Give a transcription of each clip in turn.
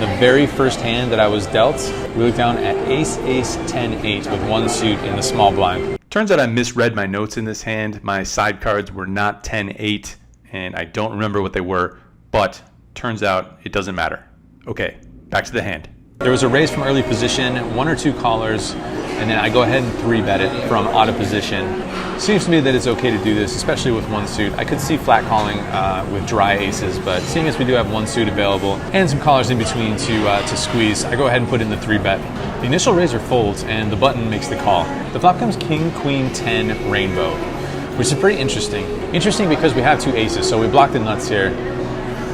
in the very first hand that I was dealt, we looked down at ace, 10, 8 with one suit in the small blind. Turns out I misread my notes in this hand. My side cards were not 10, 8, and I don't remember what they were, but turns out it doesn't matter. Okay, back to the hand. There was a raise from early position, 1 or 2 callers, and then I go ahead and 3-bet it from out of position. Seems to me that it's okay to do this, especially with one suit. I could see flat calling with dry aces, but seeing as we do have one suit available and some callers in between to squeeze, I go ahead and put in the 3-bet. The initial raiser folds and the button makes the call. The flop comes king, queen, 10, rainbow, which is pretty interesting. Interesting because we have 2 aces, so we block the nuts here.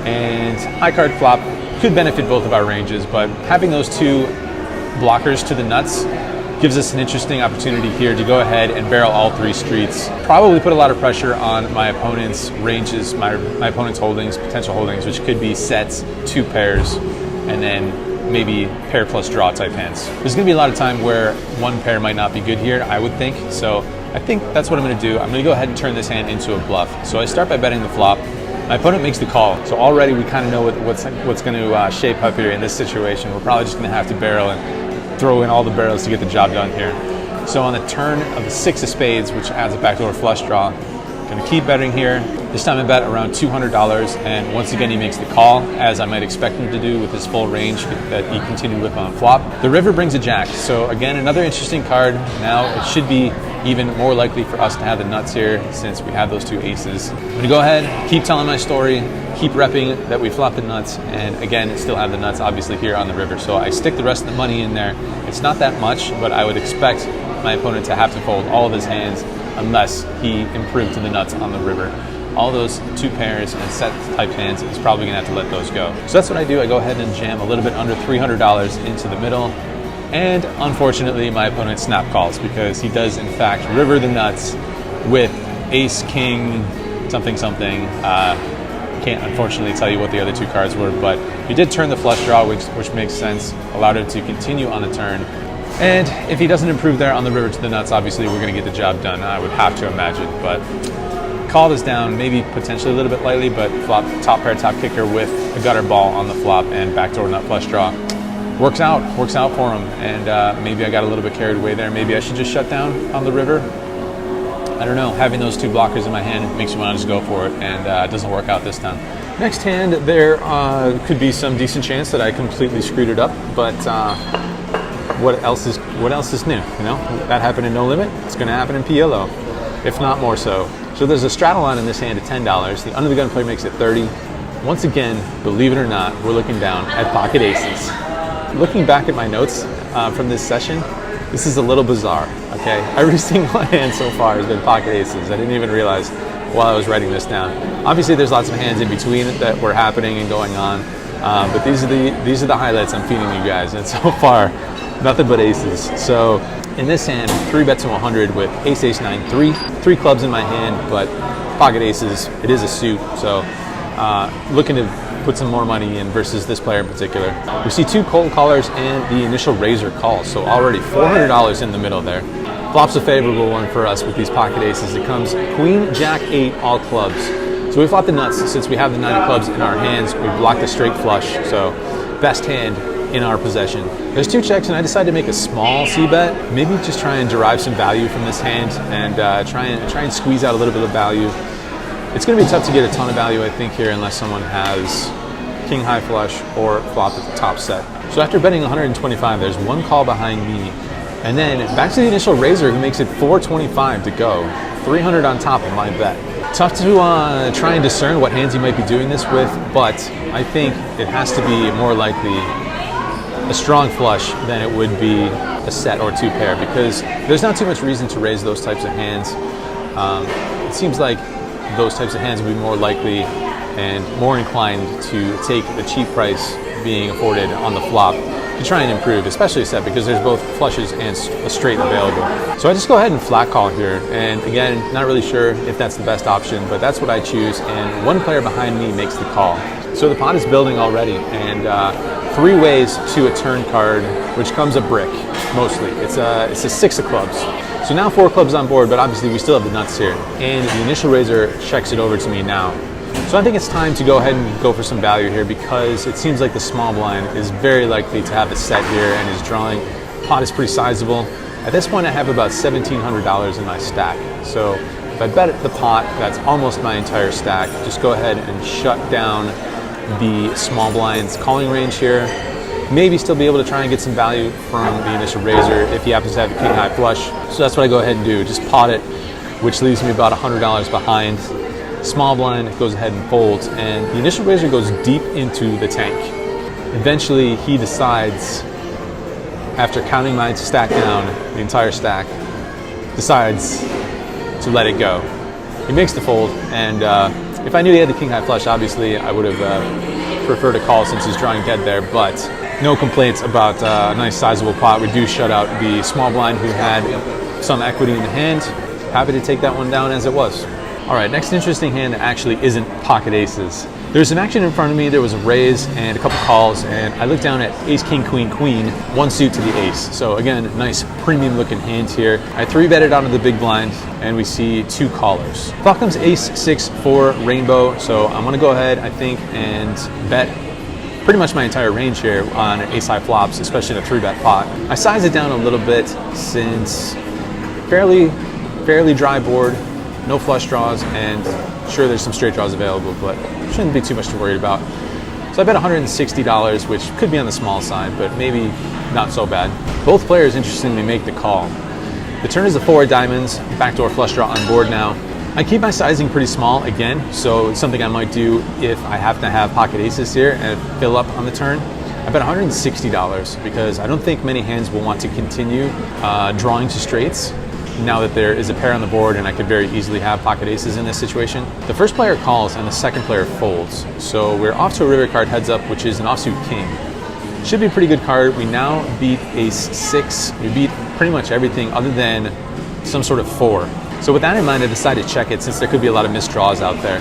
And high card flop could benefit both of our ranges, but having those 2 blockers to the nuts gives us an interesting opportunity here to go ahead and barrel all 3 streets. Probably put a lot of pressure on my opponent's ranges, my opponent's holdings, potential holdings, which could be sets, 2 pairs, and then maybe pair plus draw type hands. There's gonna be a lot of time where 1 pair might not be good here, I would think. So I think that's what I'm gonna do. I'm gonna go ahead and turn this hand into a bluff. So I start by betting the flop. My opponent makes the call. So already we kind of know what's gonna shape up here in this situation. We're probably just gonna have to barrel and throw in all the barrels to get the job done here. So on the turn of the 6 of spades, which adds a backdoor flush draw, gonna keep betting here. This time I bet around $200, and once again he makes the call, as I might expect him to do with his full range that he continued with on flop. The river brings a jack, so again another interesting card. Now it should be even more likely for us to have the nuts here since we have those 2 aces. I'm gonna go ahead, keep telling my story, keep repping that we flop the nuts, and again still have the nuts obviously here on the river. So I stick the rest of the money in there. It's not that much, but I would expect my opponent to have to fold all of his hands unless he improved to the nuts on the river. All those 2 pairs and set type hands, he's probably gonna have to let those go. So that's what I do. I go ahead and jam a little bit under $300 into the middle. And unfortunately, my opponent snap calls because he does in fact river the nuts with ace, king, something, something. Can't unfortunately tell you what the other 2 cards were, but he did turn the flush draw, which makes sense, allowed him to continue on the turn. And if he doesn't improve there on the river to the nuts, obviously we're gonna get the job done, I would have to imagine. But called us down, maybe potentially a little bit lightly, but flop top pair, top kicker with a gutter ball on the flop and backdoor nut flush draw. Works out for him. And maybe I got a little bit carried away there. Maybe I should just shut down on the river. I don't know, having those 2 blockers in my hand makes me want to just go for it, and it doesn't work out this time. Next hand, there could be some decent chance that I completely screwed it up, but what else is new? You know, that happened in No Limit. It's going to happen in PLO, if not more so. So there's a straddle line in this hand at $10. The under the gun player makes it 30. Once again, believe it or not, we're looking down at pocket aces. Looking back at my notes from this session, this is a little bizarre, okay? Every single hand so far has been pocket aces. I didn't even realize while I was writing this down. Obviously, there's lots of hands in between that were happening and going on, but these are the highlights I'm feeding you guys, and so far, nothing but aces. So in this hand, 3-bet to 100 with ace, ace, 9, 3 clubs in my hand, but pocket aces. It is a suit, so looking to put some more money in versus this player in particular. We see 2 cold callers and the initial raiser calls, so already $400 in the middle there. Flop's a favorable one for us with these pocket aces. It comes queen, jack, 8, all clubs. So we flop the nuts. Since we have the 9 of clubs in our hands, we block the straight flush, so best hand in our possession. There's 2 checks, and I decided to make a small c-bet. Maybe just try and derive some value from this hand and try and squeeze out a little bit of value. It's going to be tough to get a ton of value, I think, here unless someone has king high flush or flop at the top set. So after betting 125, there's 1 call behind me. And then back to the initial raiser, who makes it 425 to go. 300 on top of my bet. Tough to try and discern what hands he might be doing this with, but I think it has to be more likely a strong flush than it would be a set or 2 pair, because there's not too much reason to raise those types of hands. It seems like those types of hands would be more likely and more inclined to take the cheap price being afforded on the flop to try and improve, especially a set, because there's both flushes and a straight available. So I just go ahead and flat call here, and again, not really sure if that's the best option, but that's what I choose, and 1 player behind me makes the call. So the pot is building already, and 3 ways to a turn card, which comes a brick, mostly. It's a 6 of clubs. So now 4 clubs on board, but obviously we still have the nuts here. And the initial raiser checks it over to me now. So I think it's time to go ahead and go for some value here, because it seems like the small blind is very likely to have a set here and is drawing. Pot is pretty sizable. At this point I have about $1,700 in my stack. So if I bet the pot, that's almost my entire stack. Just go ahead and shut down the small blind's calling range here. Maybe still be able to try and get some value from the initial raiser if he happens to have a king high flush. So that's what I go ahead and do, just pot it, which leaves me about $100 behind. Small blind goes ahead and folds, and the initial raiser goes deep into the tank. Eventually he decides, after counting my stack down, the entire stack, decides to let it go. He makes the fold, and if I knew he had the king high flush, obviously I would have preferred a call since he's drawing dead there, but no complaints about a nice sizable pot. We do shut out the small blind who had some equity in the hand. Happy to take that one down as it was. All right, next interesting hand that actually isn't pocket aces. There's some action in front of me. There was a raise and a couple calls, and I looked down at ace, king, queen, queen, one suit to the ace. So again, nice premium looking hand here. I 3-betted out of the big blind, and we see 2 callers. Flop comes ace, 6, 4, rainbow. So I'm gonna go ahead, I think, and bet pretty much my entire range here on ace high flops, especially in a 3-bet pot. I size it down a little bit since fairly dry board, no flush draws, and sure there's some straight draws available, but shouldn't be too much to worry about. So I bet $160, which could be on the small side, but maybe not so bad. Both players, interestingly, make the call. The turn is a 4 of diamonds, backdoor flush draw on board now. I keep my sizing pretty small again, so it's something I might do if I have to have pocket aces here and fill up on the turn. I bet $160 because I don't think many hands will want to continue drawing to straights now that there is a pair on the board and I could very easily have pocket aces in this situation. The first player calls and the second player folds. So we're off to a river card heads up, which is an offsuit king. Should be a pretty good card. We now beat ace 6. We beat pretty much everything other than some sort of 4. So with that in mind, I decided to check it since there could be a lot of missed draws out there.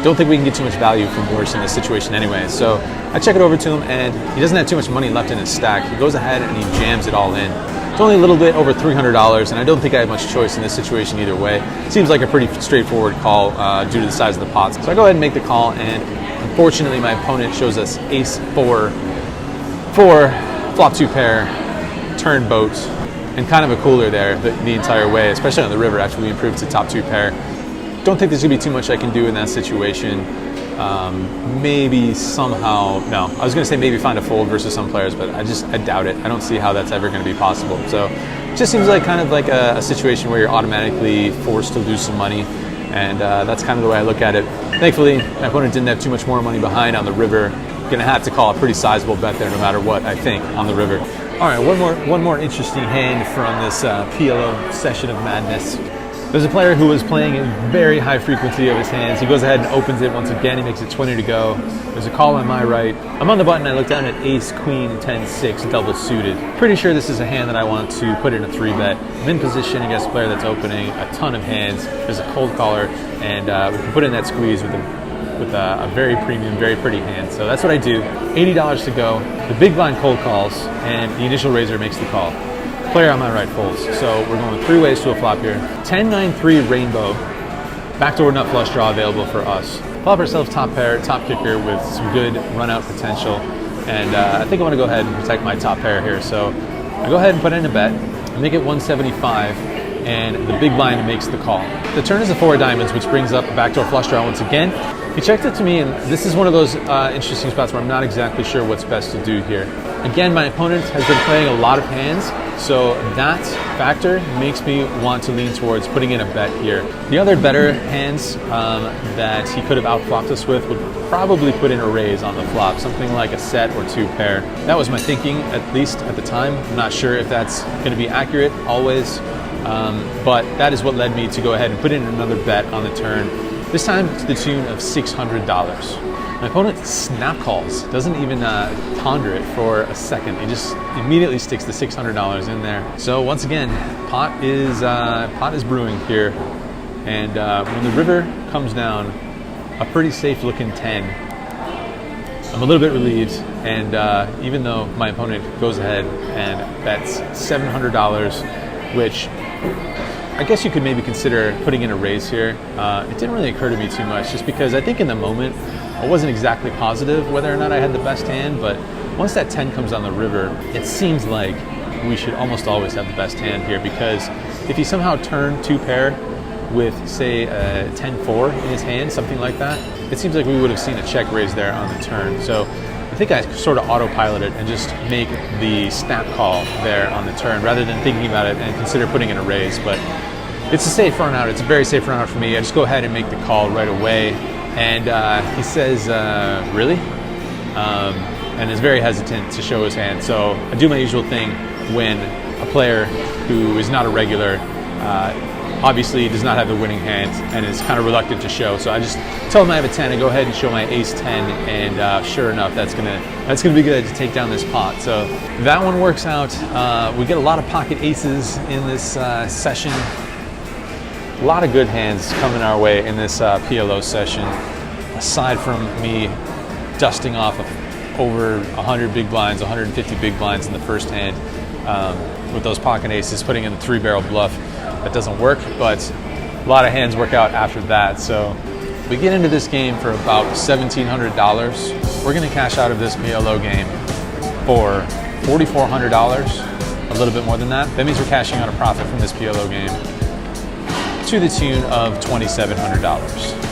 Don't think we can get too much value from worse in this situation anyway. So I check it over to him, and he doesn't have too much money left in his stack. He goes ahead and he jams it all in. It's only a little bit over $300, and I don't think I have much choice in this situation either way. Seems like a pretty straightforward call due to the size of the pots. So I go ahead and make the call, and unfortunately my opponent shows us ace 4, flop 2 pair, turn boat, and kind of a cooler there the entire way, especially on the river after we improved to top 2 pair. Don't think there's gonna be too much I can do in that situation. Maybe somehow, no, I was gonna say maybe find a fold versus some players, but I doubt it. I don't see how that's ever gonna be possible. So it just seems like kind of like a situation where you're automatically forced to lose some money. And that's kind of the way I look at it. Thankfully, my opponent didn't have too much more money behind on the river. Gonna have to call a pretty sizable bet there no matter what, I think, on the river. All right, one more interesting hand from this PLO session of madness. There's a player who was playing a very high frequency of his hands. He goes ahead and opens it once again. He makes it 20 to go. There's a call on my right. I'm on the button. I look down at ace, queen, 10, 6, double suited. Pretty sure this is a hand that I want to put in a 3-bet. I'm in position against a player that's opening a ton of hands. There's a cold caller, and we can put in that squeeze with a very premium, very pretty hand. So that's what I do. $80 to go. The big blind cold calls, and the initial raiser makes the call. Player on my right folds. So we're going 3 ways to a flop here. 10-9-3 rainbow. Backdoor nut flush draw available for us. Flop ourselves top pair, top kicker with some good run out potential. And I think I want to go ahead and protect my top pair here. So I go ahead and put in a bet. I make it 175, and the big blind makes the call. The turn is a 4 of diamonds, which brings up a backdoor flush draw once again. He checked it to me, and this is one of those interesting spots where I'm not exactly sure what's best to do here. Again, my opponent has been playing a lot of hands, so that factor makes me want to lean towards putting in a bet here. The other better hands that he could have outflopped us with would probably put in a raise on the flop, something like a set or 2 pair. That was my thinking, at least at the time. I'm not sure if that's going to be accurate always, but that is what led me to go ahead and put in another bet on the turn. This time to the tune of $600. My opponent snap calls, doesn't even ponder it for a second. He just immediately sticks the $600 in there. So once again, pot is brewing here. And when the river comes down, a pretty safe looking 10. I'm a little bit relieved, and even though my opponent goes ahead and bets $700, which I guess you could maybe consider putting in a raise here. It didn't really occur to me too much, just because I think in the moment I wasn't exactly positive whether or not I had the best hand, but once that 10 comes on the river, it seems like we should almost always have the best hand here, because if he somehow turned 2-pair with, say, a 10-4 in his hand, something like that, it seems like we would have seen a check raise there on the turn. So I think I sort of autopiloted and just make the snap call there on the turn rather than thinking about it and consider putting in a raise. But it's a safe run out. It's a very safe run out for me. I just go ahead and make the call right away. And he says, really? And is very hesitant to show his hand. So I do my usual thing when a player who is not a regular obviously does not have the winning hand and is kind of reluctant to show. So I just tell him I have a 10 and go ahead and show my ace 10, and sure enough, that's gonna be good to take down this pot. So that one works out. We get a lot of pocket aces in this session. A lot of good hands coming our way in this PLO session, aside from me dusting off of over 100 big blinds, 150 big blinds in the first hand with those pocket aces, putting in the 3-barrel bluff. That doesn't work, but a lot of hands work out after that. So we get into this game for about $1,700. We're gonna cash out of this PLO game for $4,400, a little bit more than that. That means we're cashing out a profit from this PLO game to the tune of $2,700.